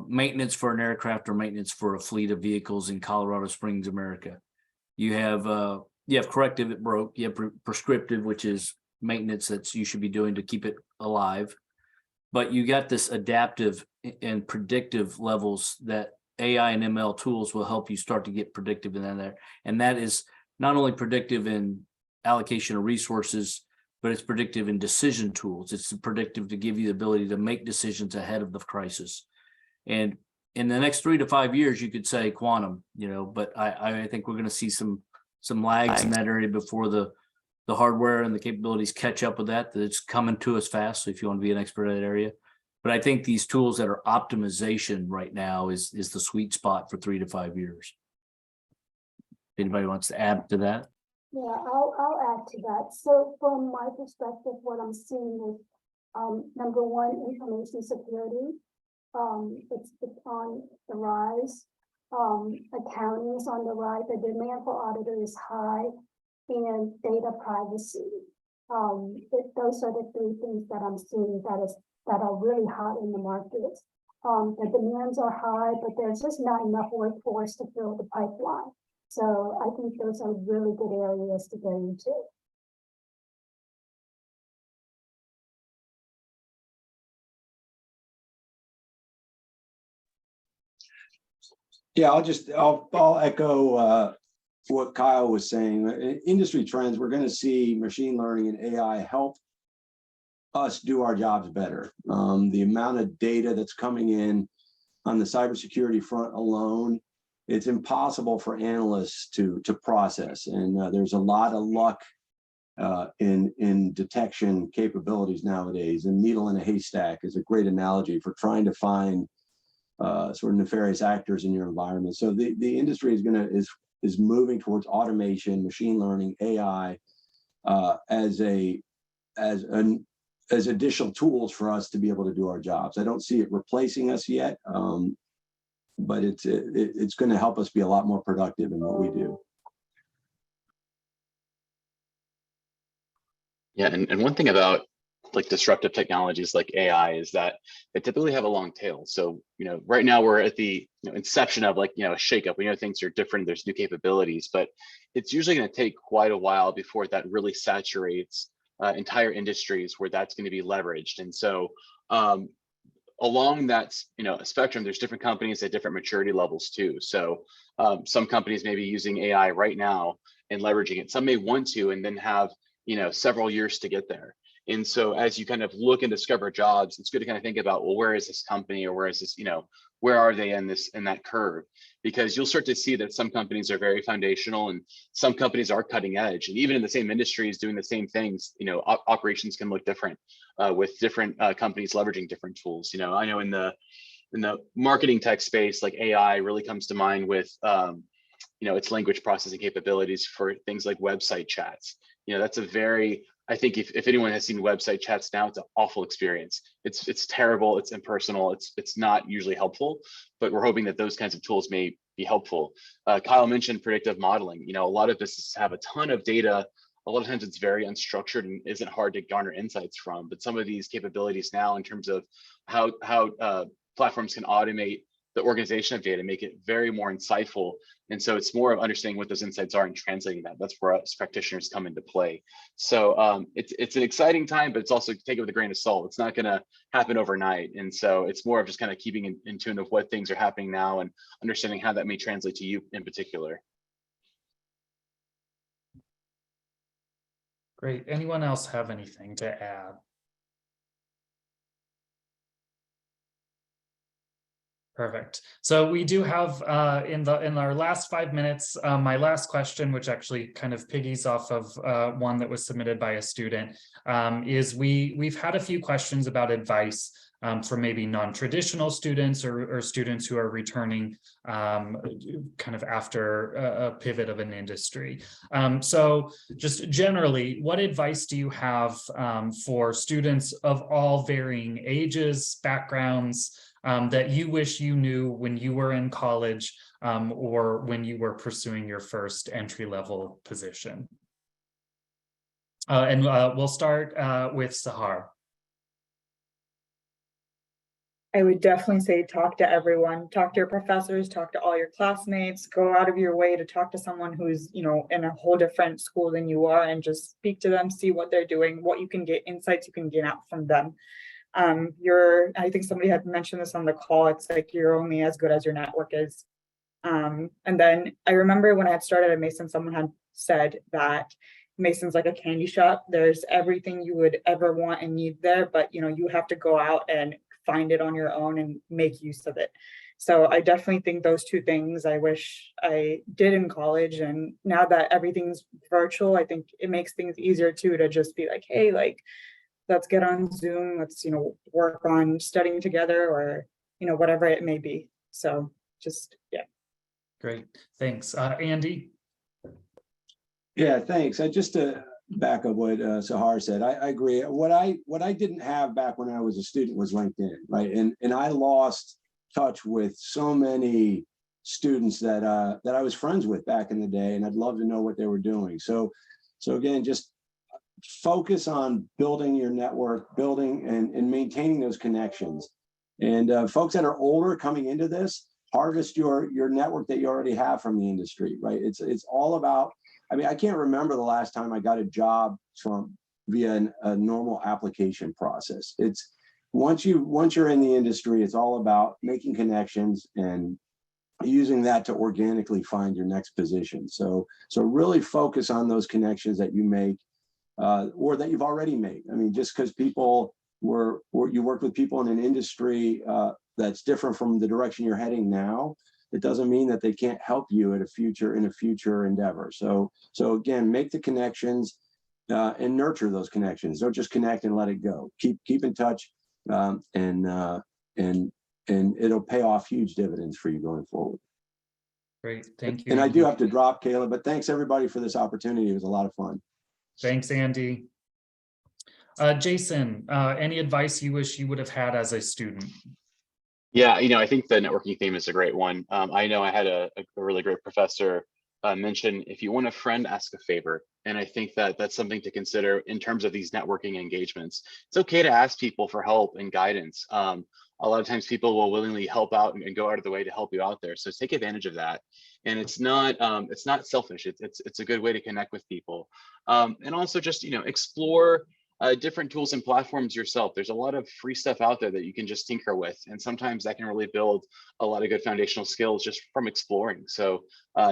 Speaker 3: Maintenance for an aircraft or maintenance for a fleet of vehicles in Colorado Springs, America. You have corrective, it broke. You have prescriptive, which is maintenance that you should be doing to keep it alive. But you got this adaptive and predictive levels that AI and ML tools will help you start to get predictive in there. And that is not only predictive in allocation of resources, but it's predictive in decision tools. It's predictive to give you the ability to make decisions ahead of the crisis. And in the next 3 to 5 years, you could say quantum, but I think we're going to see some lags in that area before the hardware and the capabilities catch up with that it's coming to us fast. So if you want to be an expert in that area, but I think these tools that are optimization right now is the sweet spot for 3 to 5 years. Anybody wants to add to that?
Speaker 4: Yeah, I'll add to that. So from my perspective, what I'm seeing is number one, information security. It's on the rise. Accounting is on the rise. The demand for auditor is high, and data privacy. Those are the 3 things that I'm seeing that are really hot in the market. The demands are high, but there's just not enough workforce to fill the pipeline. So I think those are really good areas to go into.
Speaker 7: Yeah, I'll echo what Kyle was saying. In industry trends, we're going to see machine learning and AI help us do our jobs better. The amount of data that's coming in on the cybersecurity front alone, it's impossible for analysts to process. And there's a lot of luck in detection capabilities nowadays. And needle in a haystack is a great analogy for trying to find sort of nefarious actors in your environment. So the industry is moving towards automation, machine learning, AI as additional tools for us to be able to do our jobs. I don't see it replacing us yet, but it's going to help us be a lot more productive in what we do.
Speaker 5: Yeah, and one thing about like disruptive technologies like AI is that they typically have a long tail. So, right now we're at the inception of a shakeup. We know things are different, there's new capabilities, but it's usually going to take quite a while before that really saturates entire industries where that's going to be leveraged. And so along that spectrum, there's different companies at different maturity levels too. So some companies may be using AI right now and leveraging it. Some may want to and then have several years to get there. And so as you kind of look and discover jobs, it's good to kind of think about, well, where is this company, or where is this, where are they in that curve? Because you'll start to see that some companies are very foundational and some companies are cutting edge. And even in the same industries doing the same things, operations can look different with different companies leveraging different tools. I know in the marketing tech space, like AI really comes to mind with its language processing capabilities for things like website chats. That's a very I think if anyone has seen website chats now, it's an awful experience. It's terrible. It's impersonal. It's not usually helpful. But we're hoping that those kinds of tools may be helpful. Kyle mentioned predictive modeling. You know, a lot of businesses have a ton of data. A lot of times it's very unstructured and isn't hard to garner insights from. But some of these capabilities now, in terms of how platforms can automate the organization of data, make it very more insightful. And so it's more of understanding what those insights are and translating that. That's where us practitioners come into play. So it's an exciting time, but it's also, take it with a grain of salt. It's not going to happen overnight. And so it's more of just kind of keeping in tune of what things are happening now and understanding how that may translate to you in particular.
Speaker 2: Great. Anyone else have anything to add? Perfect. So we do have in our last 5 minutes, my last question, which actually kind of piggies off of one that was submitted by a student, is we've had a few questions about advice for maybe non-traditional students or students who are returning kind of after a pivot of an industry. So just generally, what advice do you have for students of all varying ages, backgrounds, that you wish you knew when you were in college or when you were pursuing your first entry-level position? And we'll start with Sehar.
Speaker 6: I would definitely say talk to everyone, talk to your professors, talk to all your classmates, go out of your way to talk to someone who's, you know, in a whole different school than you are, and just speak to them, see what they're doing, what you can get, insights you can get out from them. I think somebody had mentioned this on the call, it's like you're only as good as your network is. And then I remember when I had started at Mason, someone had said that Mason's like a candy shop. There's everything you would ever want and need there, but you know, you have to go out and find it on your own and make use of it. So I definitely think those two things I wish I did in college. And now that everything's virtual, I think it makes things easier too, to just be like, hey, like, let's get on Zoom, let's, you know, work on studying together, or, you know, whatever it may be. So just, yeah.
Speaker 2: Great, thanks. Andy?
Speaker 7: Yeah, thanks. Just to back up what Sehar said, I agree. What I didn't have back when I was a student was LinkedIn, right? And I lost touch with so many students that I was friends with back in the day, and I'd love to know what they were doing. So again, just focus on building your network, building and maintaining those connections. And folks that are older coming into this, harvest your network that you already have from the industry, right? It's all about, I mean, I can't remember the last time I got a job via a normal application process. It's once you're in the industry, it's all about making connections and using that to organically find your next position. So really focus on those connections that you make or that you've already made. I mean, just because people you work with people in an industry that's different from the direction you're heading now, it doesn't mean that they can't help you in a future endeavor. So again, make the connections and nurture those connections. Don't just connect and let it go. Keep in touch, and it'll pay off huge dividends for you going forward.
Speaker 2: Great, thank you.
Speaker 7: And I do have to drop, Caleb, but thanks everybody for this opportunity. It was a lot of fun.
Speaker 2: Thanks, Andy. Jason, any advice you wish you would have had as a student?
Speaker 5: Yeah, I think the networking theme is a great one. I know I had a really great professor mention, if you want a friend, ask a favor. And I think that that's something to consider in terms of these networking engagements. It's okay to ask people for help and guidance. A lot of times people will willingly help out and go out of the way to help you out there. So take advantage of that. And it's not selfish. It's a good way to connect with people. And also just, explore different tools and platforms yourself. There's a lot of free stuff out there that you can just tinker with. And sometimes that can really build a lot of good foundational skills just from exploring. So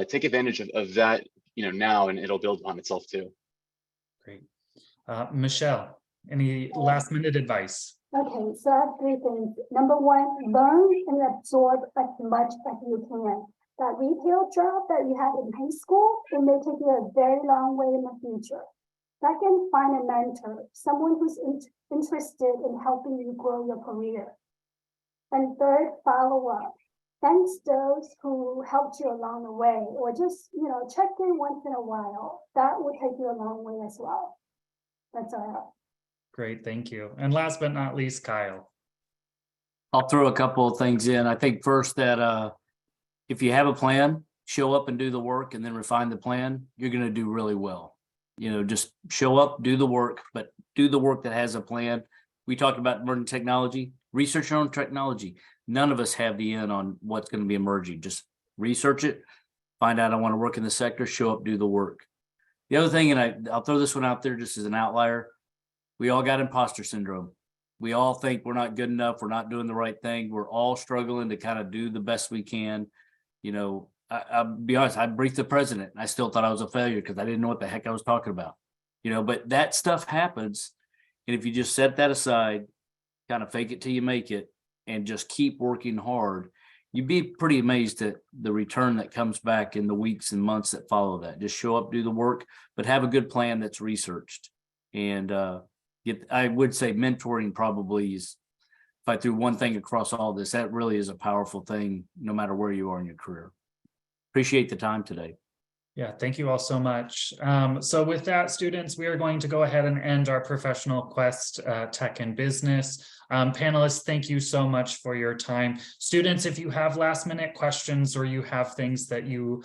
Speaker 5: take advantage of that, now, and it'll build upon itself too.
Speaker 2: Great. Michelle, any last minute advice?
Speaker 4: Okay, so I have three things. Number one, learn and absorb as much as you can. That retail job that you had in high school, it may take you a very long way in the future. Second, find a mentor, someone who's interested in helping you grow your career. And third, follow up. Thanks those who helped you along the way, or just, check in once in a while. That will take you a long way as well. That's all I have.
Speaker 2: Great, thank you. And last but not least, Kyle.
Speaker 3: I'll throw a couple of things in. I think first that if you have a plan, show up and do the work and then refine the plan, you're going to do really well. You know, just show up, do the work, but do the work that has a plan. We talked about emerging technology, research your own technology. None of us have the end on what's going to be emerging. Just research it, find out I want to work in the sector, show up, do the work. The other thing, and I'll throw this one out there just as an outlier, we all got imposter syndrome. We all think we're not good enough. We're not doing the right thing. We're all struggling to kind of do the best we can. You know, I'll be honest, I briefed the president and I still thought I was a failure because I didn't know what the heck I was talking about. You know, but that stuff happens. And if you just set that aside, kind of fake it till you make it, and just keep working hard, you'd be pretty amazed at the return that comes back in the weeks and months that follow that. Just show up, do the work, but have a good plan that's researched. And I would say mentoring probably is, if I threw one thing across all this, that really is a powerful thing, no matter where you are in your career. Appreciate the time today.
Speaker 2: Yeah, thank you all so much. So with that, students, we are going to go ahead and end our Professional Quest Tech and Business. Panelists, thank you so much for your time. Students, if you have last minute questions or you have things that you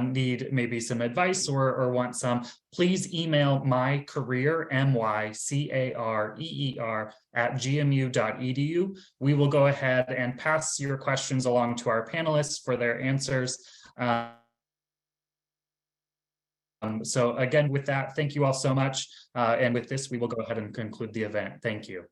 Speaker 2: need maybe some advice or want some, please email mycareer, MYCAREER @gmu.edu. We will go ahead and pass your questions along to our panelists for their answers. So again, with that, thank you all so much. And with this, we will go ahead and conclude the event. Thank you.